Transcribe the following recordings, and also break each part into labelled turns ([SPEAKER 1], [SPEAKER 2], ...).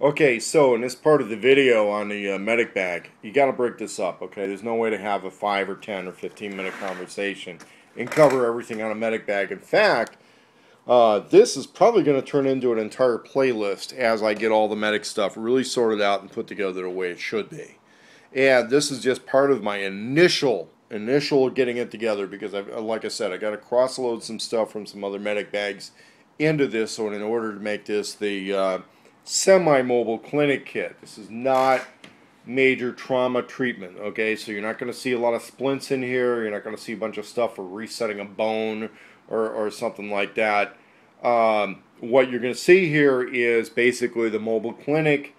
[SPEAKER 1] Okay, so in this part of the video on the medic bag, you got to break this up, okay? There's no way to have a 5 or 10 or 15-minute conversation and cover everything on a medic bag. In fact, this is probably going to turn into an entire playlist as I get all the medic stuff really sorted out and put together the way it should be. And this is just part of my initial getting it together because, like I said, I got to cross-load some stuff from some other medic bags into this. So in order to make this the semi-mobile clinic kit. This is not major trauma treatment, okay? So you're not going to see a lot of splints in here. You're not going to see a bunch of stuff for resetting a bone or something like that. What you're going to see here is basically the mobile clinic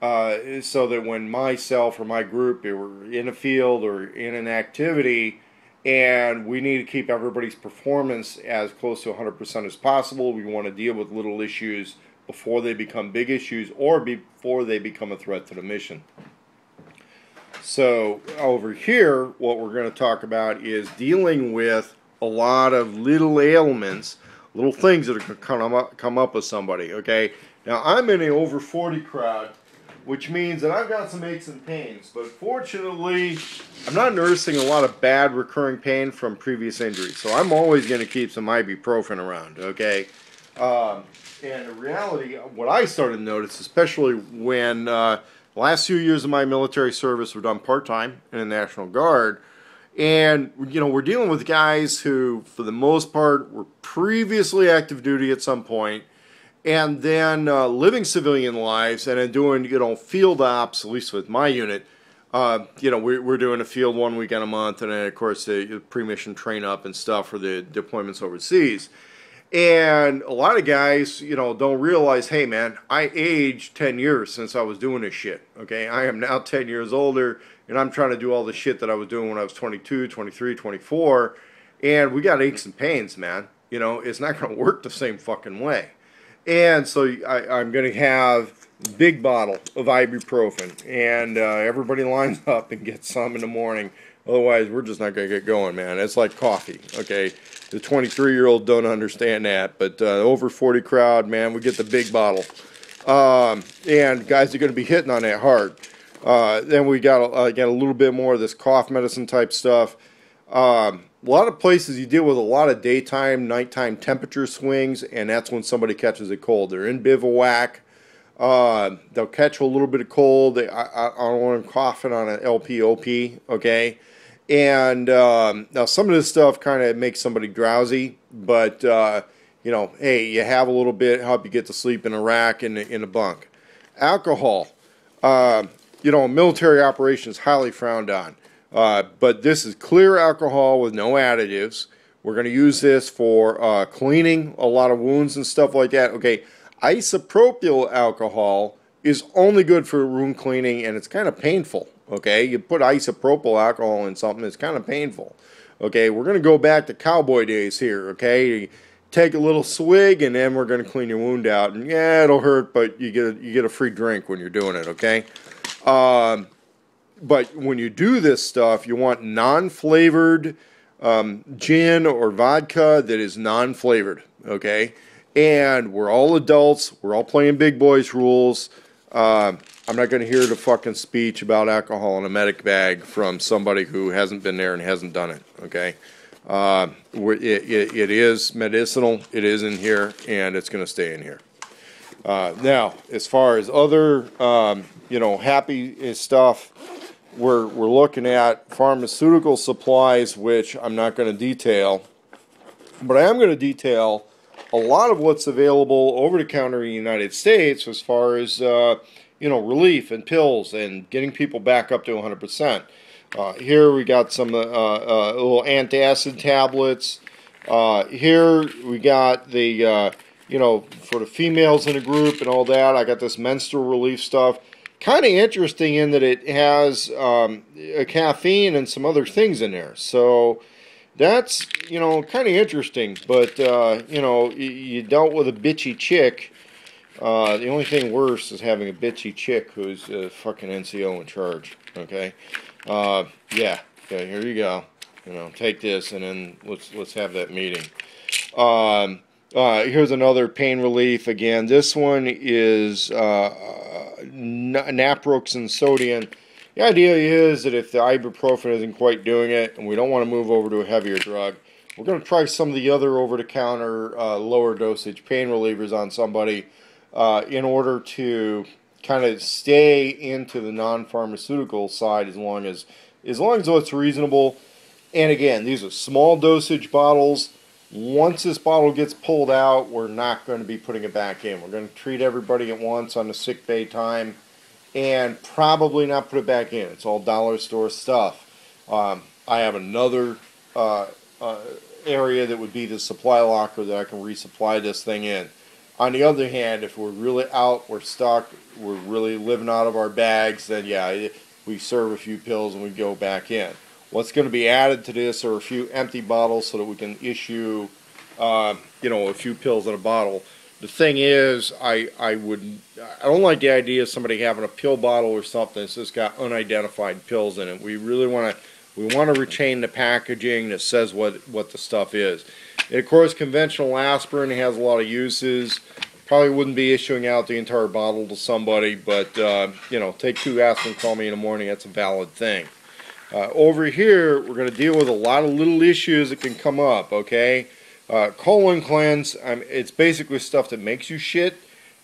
[SPEAKER 1] so that when myself or my group are in a field or in an activity and we need to keep everybody's performance as close to 100% as possible, we want to deal with little issues before they become big issues or before they become a threat to the mission. So over here, what we're going to talk about is dealing with a lot of little ailments, little things that are going to come up with somebody, okay? Now, I'm in an over 40 crowd, which means that I've got some aches and pains, but fortunately, I'm not nursing a lot of bad recurring pain from previous injuries, so I'm always going to keep some ibuprofen around, okay? And in reality, what I started to notice, especially when the last few years of my military service were done part-time in the National Guard, and, you know, we're dealing with guys who, for the most part, were previously active duty at some point, and then living civilian lives, and then doing, you know, field ops, at least with my unit. You know, we're doing a field 1 weekend a month, and then, of course, the pre-mission train-up and stuff for the deployments overseas. And a lot of guys, you know, don't realize, hey, man, I aged 10 years since I was doing this shit, okay? I am now 10 years older, and I'm trying to do all the shit that I was doing when I was 22, 23, 24, and we got aches and pains, man. You know, it's not going to work the same fucking way. And so I'm going to have a big bottle of ibuprofen, and everybody lines up and gets some in the morning. Otherwise, we're just not going to get going, man. It's like coffee, okay? The 23-year-old don't understand that, but over 40 crowd, man, we get the big bottle. And guys are going to be hitting on that hard. Then we got a little bit more of this cough medicine type stuff. A lot of places you deal with a lot of daytime, nighttime temperature swings, and that's when somebody catches a cold. They're in bivouac. They'll catch a little bit of cold. I don't want them coughing on an LPOP, okay? And now some of this stuff kind of makes somebody drowsy, but, you know, hey, you have a little bit, help you get to sleep in a rack in a bunk. Alcohol, you know, military operations highly frowned on. But this is clear alcohol with no additives. We're going to use this for cleaning a lot of wounds and stuff like that. Okay, isopropyl alcohol is only good for wound cleaning, and it's kind of painful. Okay, you put isopropyl alcohol in something, it's kind of painful. Okay, we're going to go back to cowboy days here. Okay, you take a little swig, and then we're going to clean your wound out. And yeah, it'll hurt, but you get a free drink when you're doing it. Okay. But when you do this stuff, you want non-flavored gin or vodka that is non-flavored, okay? And we're all adults. We're all playing big boys rules. I'm not going to hear the fucking speech about alcohol in a medic bag from somebody who hasn't been there and hasn't done it, okay? It is medicinal. It is in here, and it's going to stay in here. Now, as far as other, you know, happy stuff, we're looking at pharmaceutical supplies, which I'm not going to detail, but I am going to detail a lot of what's available over the counter in the United States as far as, you know, relief and pills and getting people back up to 100%. Here we got some little antacid tablets. Here we got the, you know, for the females in the group and all that. I got this menstrual relief stuff. Kind of interesting in that it has a caffeine and some other things in there. So that's, you know, kind of interesting. But, you know, you dealt with a bitchy chick. The only thing worse is having a bitchy chick who's a fucking NCO in charge. Okay? Yeah, here you go. You know, take this and then let's have that meeting. Here's another pain relief. Again, this one is naproxen sodium. The idea is that if the ibuprofen isn't quite doing it and we don't want to move over to a heavier drug, we're going to try some of the other over-the-counter lower dosage pain relievers on somebody in order to kind of stay into the non-pharmaceutical side as long as it's reasonable. And again, these are small dosage bottles. Once this bottle gets pulled out, we're not going to be putting it back in. We're going to treat everybody at once on the sick bay time and probably not put it back in. It's all dollar store stuff. I have another area that would be the supply locker that I can resupply this thing in. On the other hand, if we're really out, we're stuck, we're really living out of our bags, then yeah, we serve a few pills and we go back in. What's going to be added to this are a few empty bottles so that we can issue, a few pills in a bottle. The thing is, I don't like the idea of somebody having a pill bottle or something that's just got unidentified pills in it. We really want to retain the packaging that says what the stuff is. And of course, conventional aspirin has a lot of uses. Probably wouldn't be issuing out the entire bottle to somebody, but take 2 aspirin, call me in the morning. That's a valid thing. Over here, we're going to deal with a lot of little issues that can come up. Okay. Colon cleanse, it's basically stuff that makes you shit.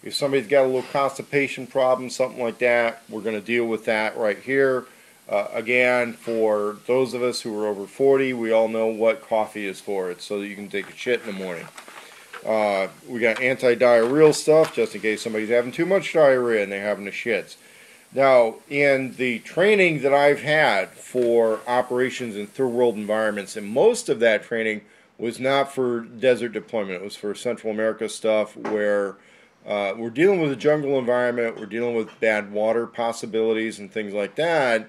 [SPEAKER 1] If somebody's got a little constipation problem, something like that, we're going to deal with that right here. Again, for those of us who are over 40, we all know what coffee is for. It's so that you can take a shit in the morning. We got anti-diarrheal stuff, just in case somebody's having too much diarrhea and they're having the shits. Now, in the training that I've had for operations in third world environments, and most of that training was not for desert deployment. It was for Central America stuff where we're dealing with a jungle environment, we're dealing with bad water possibilities and things like that.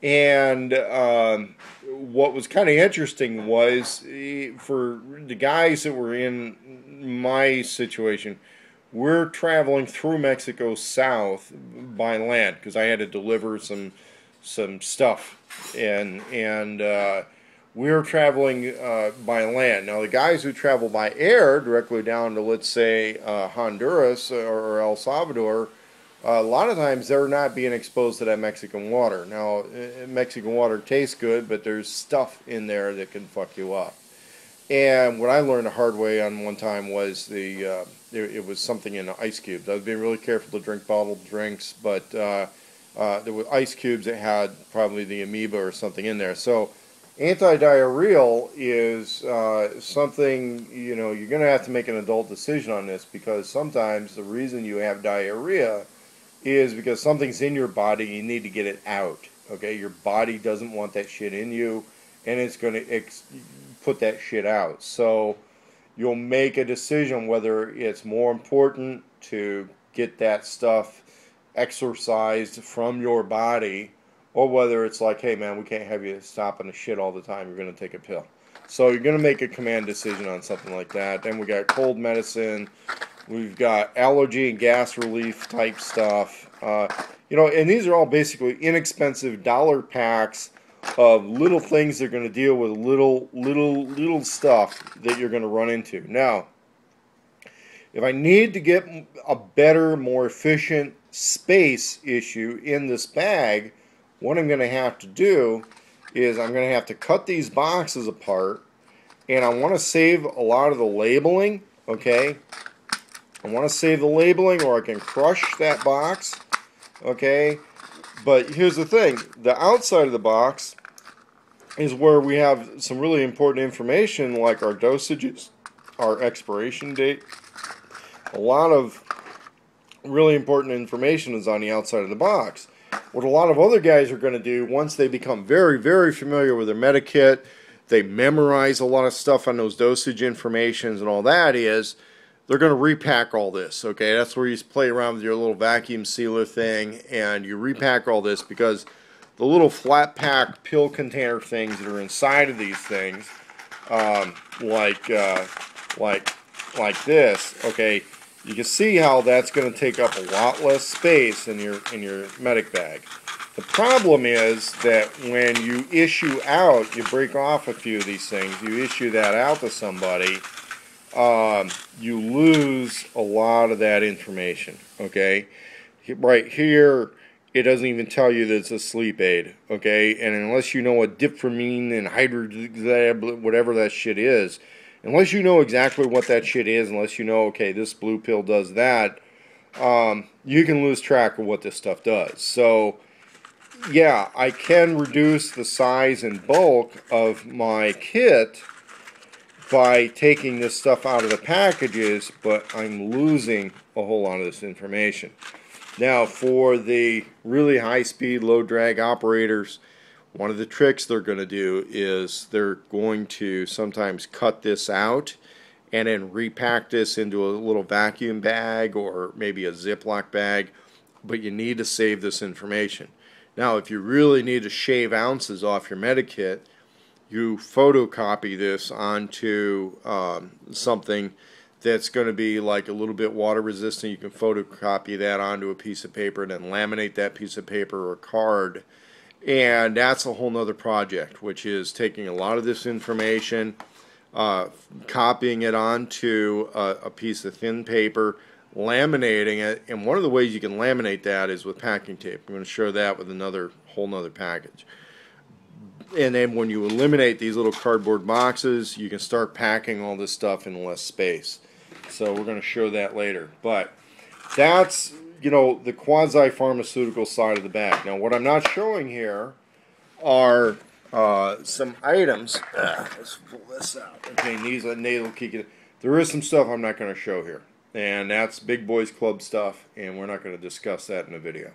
[SPEAKER 1] And what was kind of interesting was for the guys that were in my situation, we're traveling through Mexico south by land because I had to deliver some stuff, and we're traveling by land. Now the guys who travel by air directly down to, let's say, Honduras or El Salvador, a lot of times they're not being exposed to that Mexican water. Now Mexican water tastes good, but there's stuff in there that can fuck you up. And what I learned the hard way on one time was it was something in the ice cubes. I was being really careful to drink bottled drinks, but there were ice cubes that had probably the amoeba or something in there. So anti-diarrheal is something, you're going to have to make an adult decision on this, because sometimes the reason you have diarrhea is because something's in your body, you need to get it out. Okay, your body doesn't want that shit in you, and it's going to put that shit out. So you'll make a decision whether it's more important to get that stuff exorcised from your body, or whether it's like, hey man, we can't have you stopping the shit all the time, you're going to take a pill. So you're going to make a command decision on something like that. Then we got cold medicine, we've got allergy and gas relief type stuff, and these are all basically inexpensive dollar packs of little things that are going to deal with little stuff that you're going to run into. Now, if I need to get a better, more efficient space issue in this bag, what I'm going to have to do is I'm going to have to cut these boxes apart, and I want to save a lot of the labeling, okay? I want to save the labeling, or I can crush that box, okay? But here's the thing, the outside of the box is where we have some really important information, like our dosages, our expiration date. A lot of really important information is on the outside of the box. What a lot of other guys are going to do, once they become very, very familiar with their medikit, they memorize a lot of stuff on those dosage informations and all that, is they're going to repack all this, okay? That's where you play around with your little vacuum sealer thing, and you repack all this, because the little flat pack pill container things that are inside of these things, like this, okay, you can see how that's going to take up a lot less space in your medic bag. The problem is that when you issue out, you break off a few of these things, you issue that out to somebody, you lose a lot of that information, okay? right here, it doesn't even tell you that it's a sleep aid, okay? And unless you know what dipramine and hydroxyzab, whatever that shit is, unless you know exactly what that shit is, unless you know, okay, this blue pill does that, you can lose track of what this stuff does. So, yeah, I can reduce the size and bulk of my kit by taking this stuff out of the packages, but I'm losing a whole lot of this information. Now, for the really high-speed, low-drag operators, one of the tricks they're going to do is they're going to sometimes cut this out and then repack this into a little vacuum bag or maybe a Ziploc bag, but you need to save this information. Now, if you really need to shave ounces off your medikit, you photocopy this onto something that's going to be like a little bit water resistant. You can photocopy that onto a piece of paper and then laminate that piece of paper or card. And that's a whole nother project, which is taking a lot of this information, copying it onto a piece of thin paper, laminating it. And one of the ways you can laminate that is with packing tape. I'm going to show that with another whole nother package. And then when you eliminate these little cardboard boxes, you can start packing all this stuff in less space. So we're going to show that later. But that's, you know, the quasi-pharmaceutical side of the bag. Now, what I'm not showing here are some items. Let's pull this out. Okay, these are nasal key. There is some stuff I'm not going to show here. And that's Big Boys Club stuff, and we're not going to discuss that in the video.